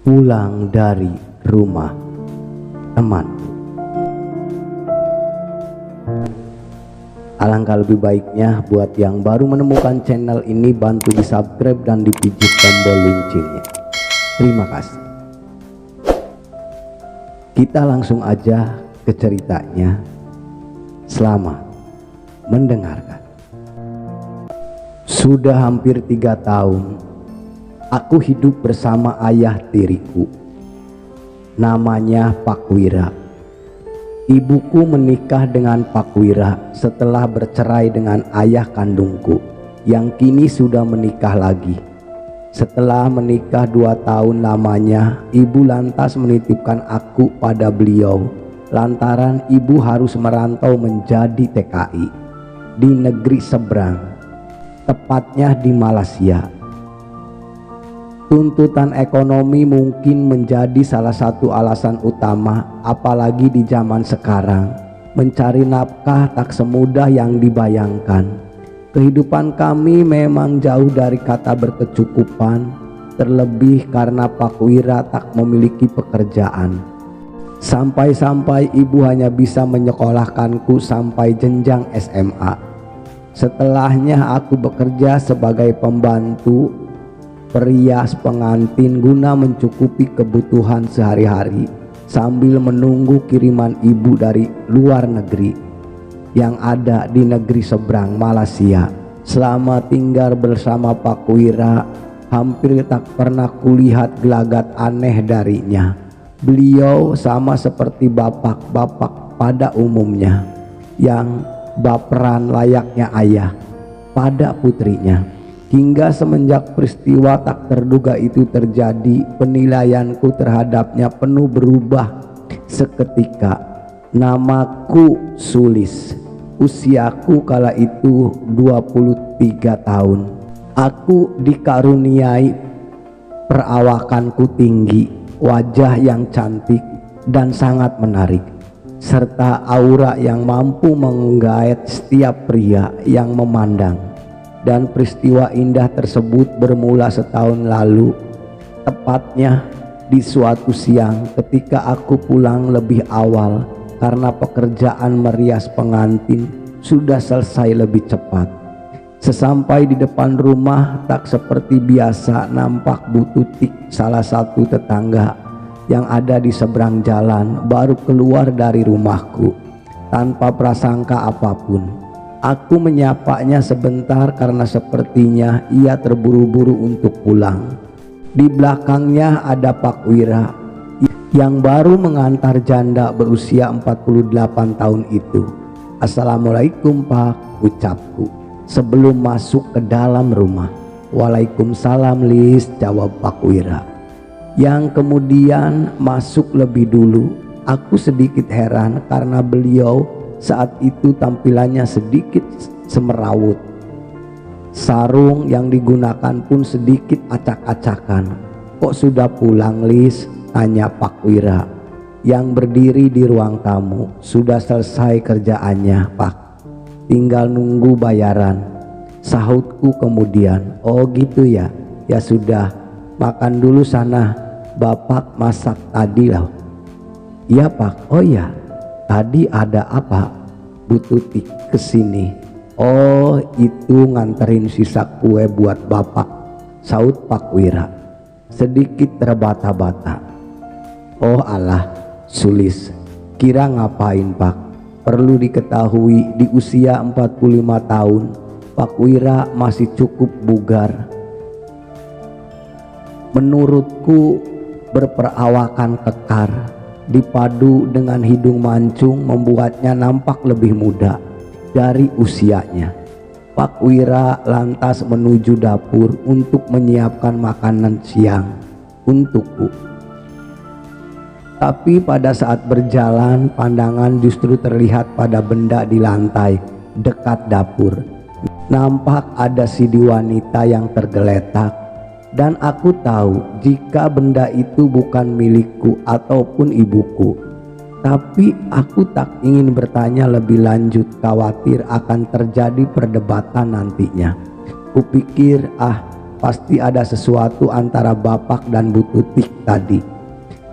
Pulang dari rumah teman. Alangkah lebih baiknya buat yang baru menemukan channel ini bantu di subscribe dan dipijit tombol loncengnya. Terima kasih. Kita langsung aja ke ceritanya. Selamat mendengarkan. Sudah hampir 3 tahun aku hidup bersama ayah tiriku. Namanya Pak Wira. Ibuku menikah dengan Pak Wira setelah bercerai dengan ayah kandungku yang kini sudah menikah lagi. Setelah menikah 2 tahun lamanya, ibu lantas menitipkan aku pada beliau lantaran ibu harus merantau menjadi TKI di negeri seberang, tepatnya di Malaysia. Tuntutan ekonomi mungkin menjadi salah satu alasan utama, apalagi di zaman sekarang. Mencari nafkah tak semudah yang dibayangkan. Kehidupan kami memang jauh dari kata berkecukupan, terlebih karena Pak Wira tak memiliki pekerjaan. Sampai-sampai ibu hanya bisa menyekolahkanku sampai jenjang SMA. Setelahnya aku bekerja sebagai pembantu perias pengantin guna mencukupi kebutuhan sehari-hari sambil menunggu kiriman ibu dari luar negeri yang ada di negeri seberang Malaysia. Selama tinggal bersama Pak Wira, hampir tak pernah kulihat gelagat aneh darinya. Beliau sama seperti bapak-bapak pada umumnya yang baperan layaknya ayah pada putrinya. Hingga semenjak peristiwa tak terduga itu terjadi, penilaianku terhadapnya penuh berubah seketika. Namaku Sulis. Usiaku kala itu 23 tahun. Aku dikaruniai perawakanku tinggi, wajah yang cantik dan sangat menarik, serta aura yang mampu menggait setiap pria yang memandang. Dan peristiwa indah tersebut bermula setahun lalu, tepatnya di suatu siang ketika aku pulang lebih awal karena pekerjaan merias pengantin sudah selesai lebih cepat. Sesampai di depan rumah, tak seperti biasa nampak Bu Tutik, salah satu tetangga yang ada di seberang jalan, baru keluar dari rumahku tanpa prasangka apapun. Aku menyapanya sebentar karena sepertinya ia terburu-buru untuk pulang. Di belakangnya ada Pak Wira yang baru mengantar janda berusia 48 tahun itu. "Assalamualaikum Pak," ucapku sebelum masuk ke dalam rumah. "Waalaikumsalam Lis," jawab Pak Wira yang kemudian masuk lebih dulu. Aku sedikit heran karena beliau saat itu tampilannya sedikit semerawut. Sarung yang digunakan pun sedikit acak-acakan. "Kok sudah pulang Lis?" tanya Pak Wira yang berdiri di ruang tamu. "Sudah selesai kerjaannya Pak, tinggal nunggu bayaran," sahutku kemudian. "Oh gitu ya, ya sudah, makan dulu sana, Bapak masak tadi loh." "Iya Pak." "Oh ya, tadi ada apa?" Bu Tutik kesini. "Oh itu nganterin sisa kue buat Bapak," saut Pak Wira sedikit terbata-bata. "Oh alah Sulis, kira ngapain Pak?" Perlu diketahui di usia 45 tahun Pak Wira masih cukup bugar. Menurutku berperawakan kekar dipadu dengan hidung mancung membuatnya nampak lebih muda dari usianya. Pak Wira lantas menuju dapur untuk menyiapkan makanan siang untukku. Tapi pada saat berjalan, pandangan justru terlihat pada benda di lantai dekat dapur. Nampak ada CD wanita yang tergeletak, dan aku tahu jika benda itu bukan milikku ataupun ibuku. Tapi aku tak ingin bertanya lebih lanjut, khawatir akan terjadi perdebatan nantinya. Kupikir pasti ada sesuatu antara Bapak dan Bu Tutik tadi.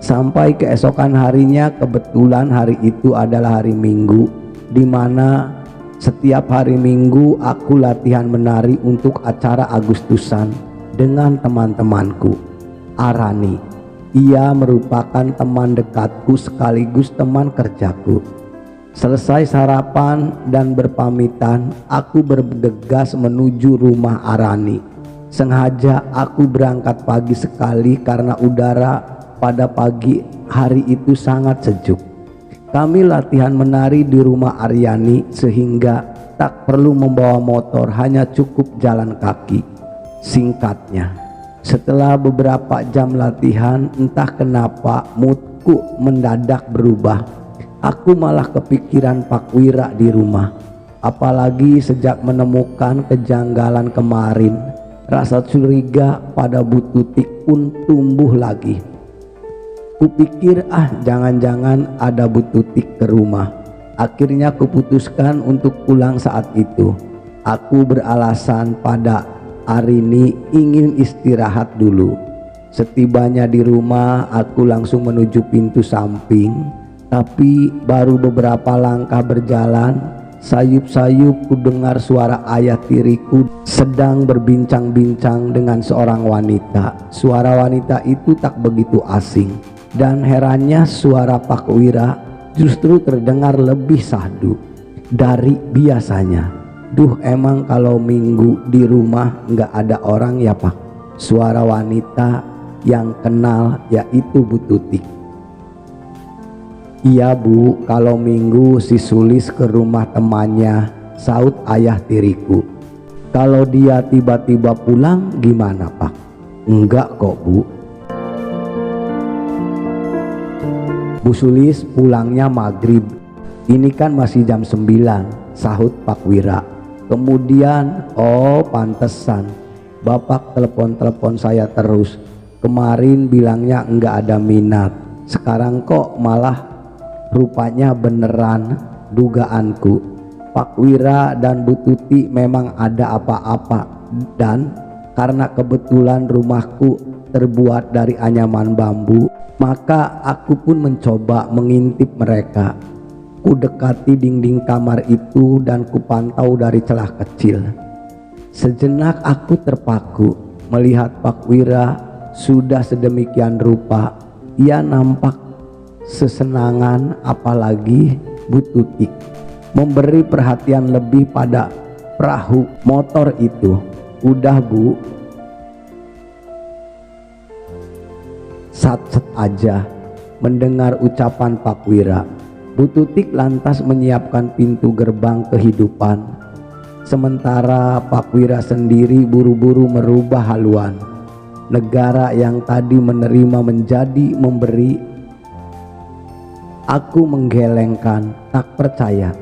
Sampai keesokan harinya, kebetulan hari itu adalah hari Minggu, di mana setiap hari Minggu aku latihan menari untuk acara Agustusan dengan teman-temanku. Arani, ia merupakan teman dekatku sekaligus teman kerjaku. Selesai sarapan dan berpamitan, aku bergegas menuju rumah Arani. Sengaja aku berangkat pagi sekali karena udara pada pagi hari itu sangat sejuk. Kami latihan menari di rumah Aryani sehingga tak perlu membawa motor, hanya cukup jalan kaki. Singkatnya, setelah beberapa jam latihan, entah kenapa moodku mendadak berubah. Aku malah kepikiran Pak Wira di rumah. Apalagi sejak menemukan kejanggalan kemarin, rasa curiga pada Bu Tutik pun tumbuh lagi. Kupikir jangan-jangan ada Bu Tutik ke rumah. Akhirnya kuputuskan untuk pulang saat itu. Aku beralasan pada Arini ingin istirahat dulu. Setibanya di rumah, aku langsung menuju pintu samping. Tapi baru beberapa langkah berjalan, sayup-sayup ku dengar suara ayah tiriku sedang berbincang-bincang dengan seorang wanita. Suara wanita itu tak begitu asing, dan herannya suara Pak Wira justru terdengar lebih sahdu dari biasanya. Duh, emang kalau Minggu di rumah nggak ada orang ya Pak? Suara wanita yang kenal yaitu Bu Tutik. Iya Bu, kalau Minggu si Sulis ke rumah temannya, saut ayah tiriku. Kalau dia tiba-tiba pulang gimana Pak? Enggak kok Bu. Bu Sulis pulangnya maghrib. Ini kan masih jam 9, sahut Pak Wira. Kemudian, oh pantesan Bapak telepon-telepon saya terus. Kemarin bilangnya enggak ada minat, sekarang kok malah rupanya beneran. Dugaanku, Pak Wira dan Bu Tuti memang ada apa-apa, dan karena kebetulan rumahku terbuat dari anyaman bambu, maka aku pun mencoba mengintip mereka. Ku dekati dinding kamar itu dan kupantau dari celah kecil. Sejenak aku terpaku melihat Pak Wira sudah sedemikian rupa. Ia nampak sesenangan, apalagi Bu Tutik memberi perhatian lebih pada perahu motor itu. Udah Bu, sat-set aja mendengar ucapan Pak Wira. Bu Tutik lantas menyiapkan pintu gerbang kehidupan, sementara Pak Wira sendiri buru-buru merubah haluan. Negara yang tadi menerima menjadi memberi. Aku menggelengkan, tak percaya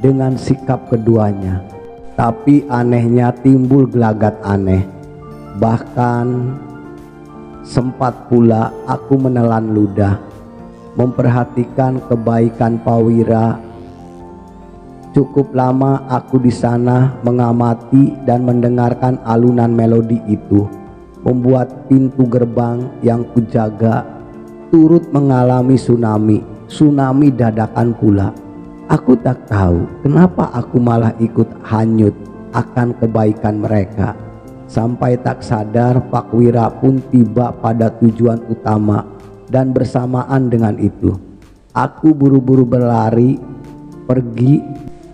dengan sikap keduanya. Tapi anehnya timbul gelagat aneh. Bahkan sempat pula aku menelan ludah, memperhatikan kebaikan Pak Wira. Cukup lama aku di sana mengamati dan mendengarkan alunan melodi itu, membuat pintu gerbang yang kujaga turut mengalami tsunami dadakan pula. Aku tak tahu kenapa aku malah ikut hanyut akan kebaikan mereka. Sampai tak sadar Pak Wira pun tiba pada tujuan utama, dan bersamaan dengan itu aku buru-buru berlari pergi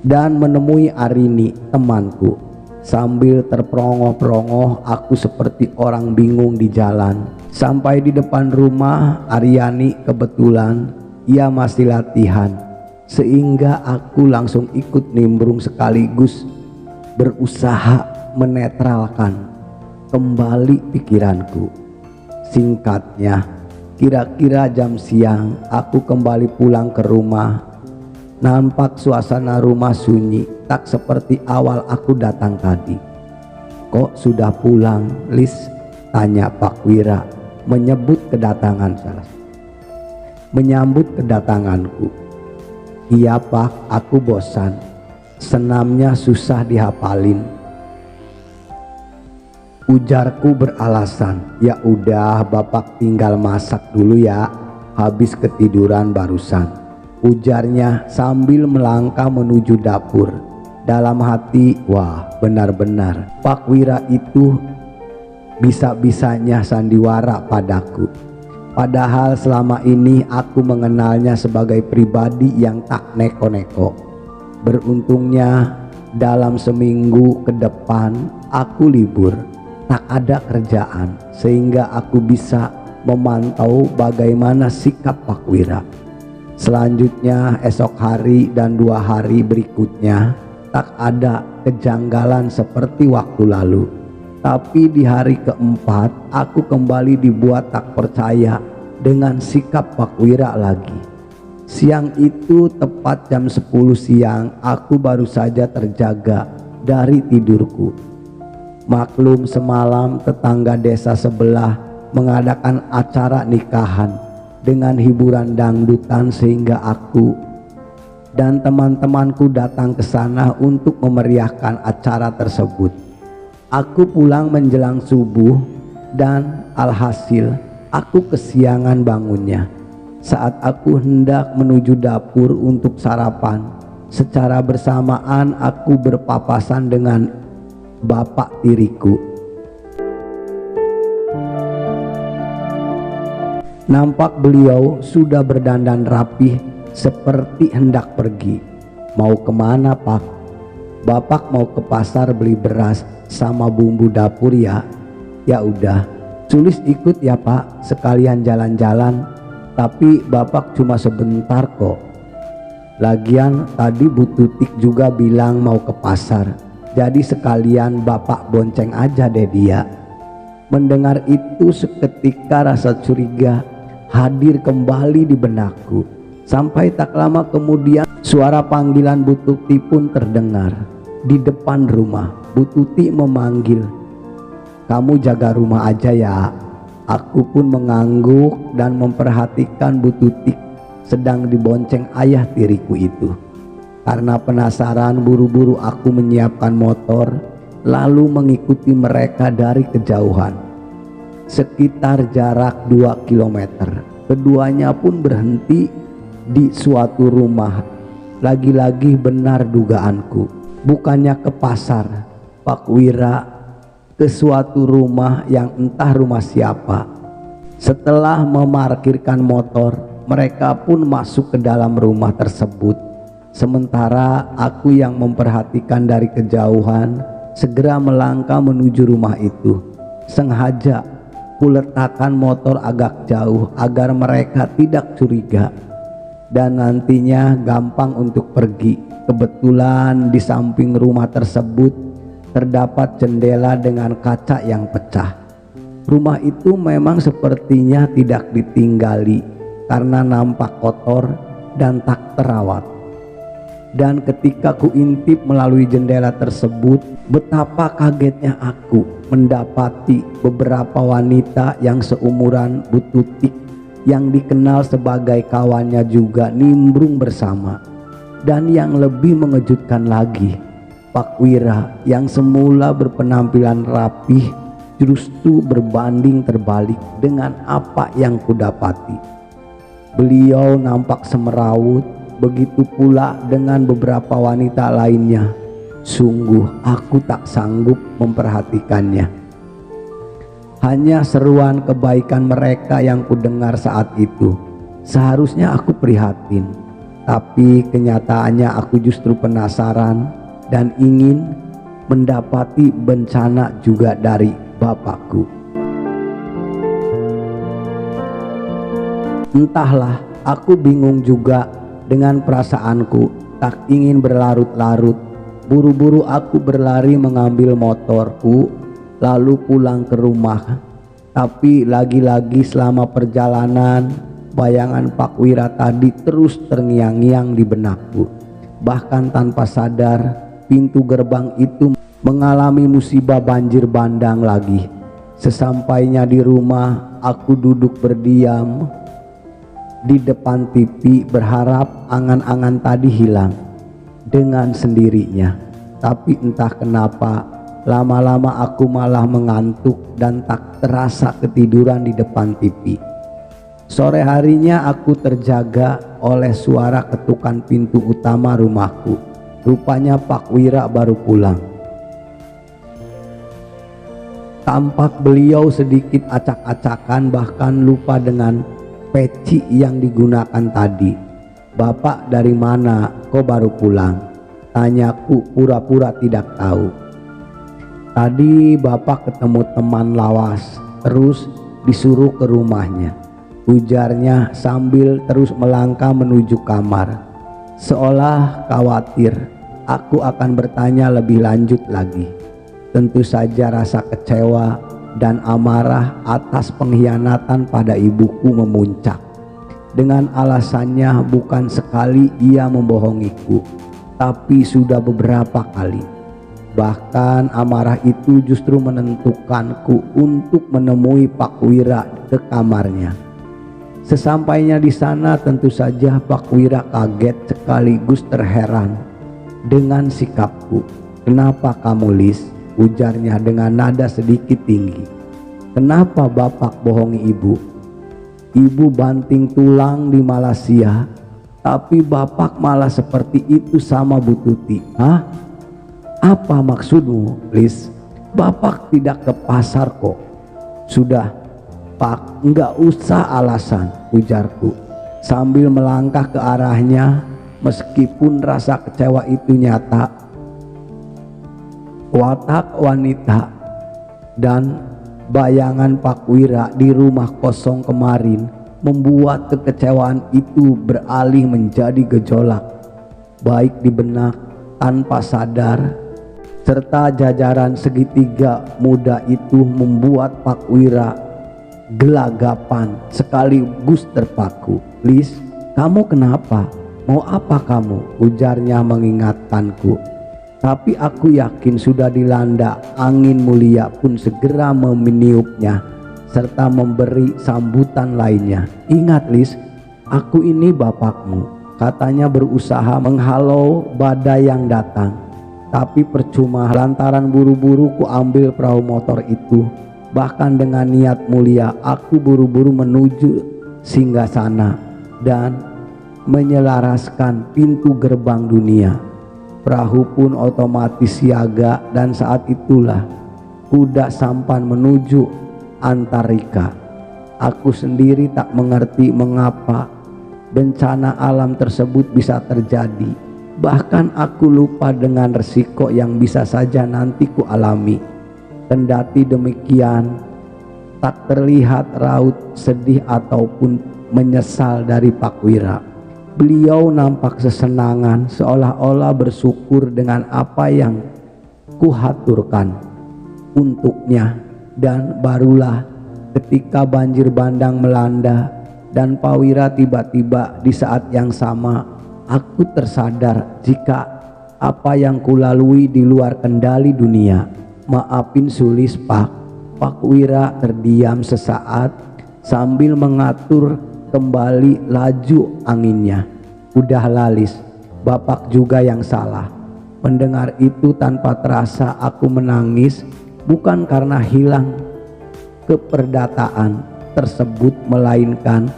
dan menemui Arini temanku. Sambil terperongoh-perongoh aku seperti orang bingung di jalan. Sampai di depan rumah Aryani, kebetulan ia masih latihan, sehingga aku langsung ikut nimbrung sekaligus berusaha menetralkan kembali pikiranku. Singkatnya, kira-kira jam siang aku kembali pulang ke rumah. Nampak suasana rumah sunyi, tak seperti awal aku datang tadi. Kok sudah pulang, Lis? Tanya Pak Wira menyambut kedatanganku. Iya Pak, aku bosan. Senamnya susah dihafalin. Ujarku beralasan, ya udah bapak tinggal masak dulu ya, habis ketiduran barusan. Ujarnya sambil melangkah menuju dapur. Dalam hati, wah benar-benar Pak Wira itu bisa-bisanya sandiwara padaku. Padahal selama ini aku mengenalnya sebagai pribadi yang tak neko-neko. Beruntungnya dalam seminggu ke depan aku libur, tak ada kerjaan, sehingga aku bisa memantau bagaimana sikap Pak Wira. Selanjutnya esok hari dan 2 hari berikutnya tak ada kejanggalan seperti waktu lalu. Tapi di hari keempat aku kembali dibuat tak percaya dengan sikap Pak Wira lagi. Siang itu tepat jam 10 siang aku baru saja terjaga dari tidurku. Maklum semalam tetangga desa sebelah mengadakan acara nikahan dengan hiburan dangdutan, sehingga aku dan teman-temanku datang ke sana untuk memeriahkan acara tersebut. Aku pulang menjelang subuh dan alhasil aku kesiangan bangunnya. Saat aku hendak menuju dapur untuk sarapan, secara bersamaan aku berpapasan dengan bapak tiriku. Nampak beliau sudah berdandan rapih seperti hendak pergi. Mau kemana Pak? Bapak mau ke pasar beli beras sama bumbu dapur ya. Ya udah, Sulis ikut ya Pak, sekalian jalan-jalan. Tapi Bapak cuma sebentar kok. Lagian tadi Bu Tutik juga bilang mau ke pasar. Jadi sekalian Bapak bonceng aja deh dia. Mendengar itu seketika rasa curiga hadir kembali di benakku. Sampai tak lama kemudian suara panggilan Bu Tuti pun terdengar di depan rumah. Bu Tuti memanggil, "Kamu jaga rumah aja ya." Aku pun mengangguk dan memperhatikan Bu Tuti sedang dibonceng ayah tiriku itu. Karena penasaran, buru-buru aku menyiapkan motor lalu mengikuti mereka dari kejauhan. Sekitar jarak 2 kilometer. Keduanya pun berhenti di suatu rumah. Lagi-lagi benar dugaanku, bukannya ke pasar, Pak Wira ke suatu rumah yang entah rumah siapa. Setelah memarkirkan motor, mereka pun masuk ke dalam rumah tersebut. Sementara aku yang memperhatikan dari kejauhan segera melangkah menuju rumah itu. Sengaja kuletakkan motor agak jauh agar mereka tidak curiga dan nantinya gampang untuk pergi. Kebetulan di samping rumah tersebut terdapat jendela dengan kaca yang pecah. Rumah itu memang sepertinya tidak ditinggali karena nampak kotor dan tak terawat. Dan ketika ku intip melalui jendela tersebut, betapa kagetnya aku mendapati beberapa wanita yang seumuran Bu Tutik yang dikenal sebagai kawannya juga nimbrung bersama. Dan yang lebih mengejutkan lagi, Pak Wira yang semula berpenampilan rapih justru berbanding terbalik dengan apa yang kudapati. Beliau nampak semerawut, begitu pula dengan beberapa wanita lainnya. Sungguh aku tak sanggup memperhatikannya. Hanya seruan kebaikan mereka yang kudengar saat itu. Seharusnya aku prihatin, tapi kenyataannya aku justru penasaran dan ingin mendapati bencana juga dari bapakku. Entahlah, aku bingung juga dengan perasaanku, tak ingin berlarut-larut. Buru-buru aku berlari mengambil motorku lalu pulang ke rumah. Tapi lagi-lagi selama perjalanan bayangan Pak Wira tadi terus terngiang-ngiang di benakku. Bahkan tanpa sadar pintu gerbang itu mengalami musibah banjir bandang lagi. Sesampainya di rumah aku duduk berdiam di depan TV berharap angan-angan tadi hilang dengan sendirinya. Tapi entah kenapa Lama-lama aku malah mengantuk dan tak terasa ketiduran di depan TV. Sore harinya aku terjaga oleh suara ketukan pintu utama rumahku. Rupanya Pak Wira baru pulang. Tampak beliau sedikit acak-acakan, bahkan lupa dengan peci yang digunakan tadi. "Bapak dari mana? Kok baru pulang?" tanyaku pura-pura tidak tahu. "Tadi bapak ketemu teman lawas, terus disuruh ke rumahnya," ujarnya sambil terus melangkah menuju kamar. Seolah khawatir aku akan bertanya lebih lanjut lagi. Tentu saja rasa kecewa dan amarah atas pengkhianatan pada ibuku memuncak. Dengan alasannya bukan sekali ia membohongiku, tapi sudah beberapa kali. Bahkan amarah itu justru menentukanku untuk menemui Pak Wira ke kamarnya. Sesampainya di sana tentu saja Pak Wira kaget sekaligus terheran dengan sikapku. "Kenapa kamu, Lis?" ujarnya dengan nada sedikit tinggi. "Kenapa bapak bohongi ibu? Ibu banting tulang di Malaysia, tapi bapak malah seperti itu sama Bu Tuti." "Hah? Apa maksudmu, Lis? Bapak tidak ke pasar kok." "Sudah Pak, enggak usah alasan," ujarku sambil melangkah ke arahnya. Meskipun rasa kecewa itu nyata, watak wanita dan bayangan Pak Wira di rumah kosong kemarin membuat kekecewaan itu beralih menjadi gejolak, baik di benak tanpa sadar, serta jajaran segitiga muda itu membuat Pak Wira gelagapan sekaligus terpaku. "Lis, kamu kenapa? Mau apa kamu?" ujarnya mengingatkanku. Tapi aku yakin sudah dilanda angin mulia pun segera meniupnya serta memberi sambutan lainnya. "Ingat, Lis, aku ini bapakmu," katanya berusaha menghalau badai yang datang. Tapi percuma, lantaran buru-buru ku ambil perahu motor itu. Bahkan dengan niat mulia aku buru-buru menuju singgasana dan menyelaraskan pintu gerbang dunia. Perahu pun otomatis siaga dan saat itulah kuda sampan menuju Antarika. Aku sendiri tak mengerti mengapa bencana alam tersebut bisa terjadi. Bahkan aku lupa dengan resiko yang bisa saja nanti ku alami. Kendati demikian, tak terlihat raut sedih ataupun menyesal dari Pak Wira. Beliau nampak sesenangan, seolah-olah bersyukur dengan apa yang kuhaturkan untuknya. Dan barulah ketika banjir bandang melanda dan Pak Wira tiba-tiba di saat yang sama, aku tersadar jika apa yang kulalui di luar kendali dunia. "Maafin Sulis, Pak." Pak Wira terdiam sesaat sambil mengatur kembali laju anginnya. "Udah Lis, bapak juga yang salah." Mendengar itu tanpa terasa aku menangis, bukan karena hilang keperdataan tersebut, melainkan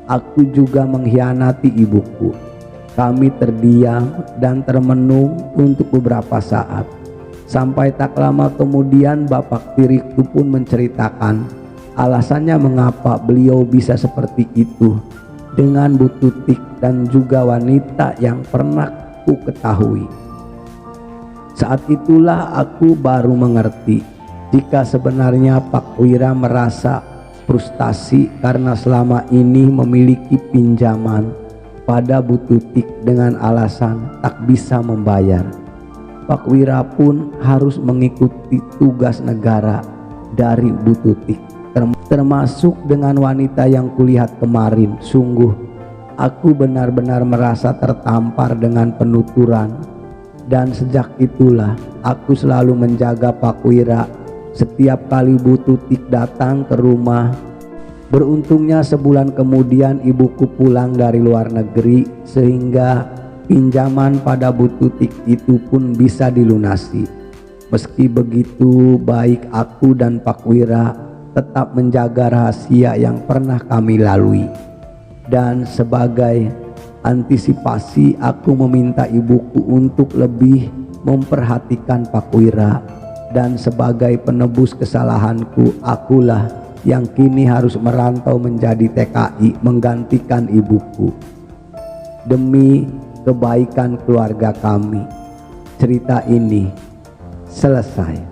aku juga mengkhianati ibuku. Kami terdiam dan termenung untuk beberapa saat. Sampai tak lama kemudian bapak tiriku pun menceritakan alasannya mengapa beliau bisa seperti itu dengan Bu Tutik dan juga wanita yang pernah ku ketahui. Saat itulah aku baru mengerti jika sebenarnya Pak Wira merasa frustasi karena selama ini memiliki pinjaman pada Bu Tutik dengan alasan tak bisa membayar. Pak Wira pun harus mengikuti tugas negara dari Bu Tutik, termasuk dengan wanita yang kulihat kemarin. Sungguh aku benar-benar merasa tertampar dengan penuturan, dan sejak itulah aku selalu menjaga Pak Wira setiap kali Bu Tutik datang ke rumah. Beruntungnya sebulan kemudian ibuku pulang dari luar negeri sehingga pinjaman pada Bu Tutik itu pun bisa dilunasi. Meski begitu, baik aku dan Pak Wira tetap menjaga rahasia yang pernah kami lalui. Dan sebagai antisipasi, aku meminta ibuku untuk lebih memperhatikan Pak Wira. Dan sebagai penebus kesalahanku, akulah yang kini harus merantau menjadi TKI menggantikan ibuku. Demi kebaikan keluarga kami, cerita ini selesai.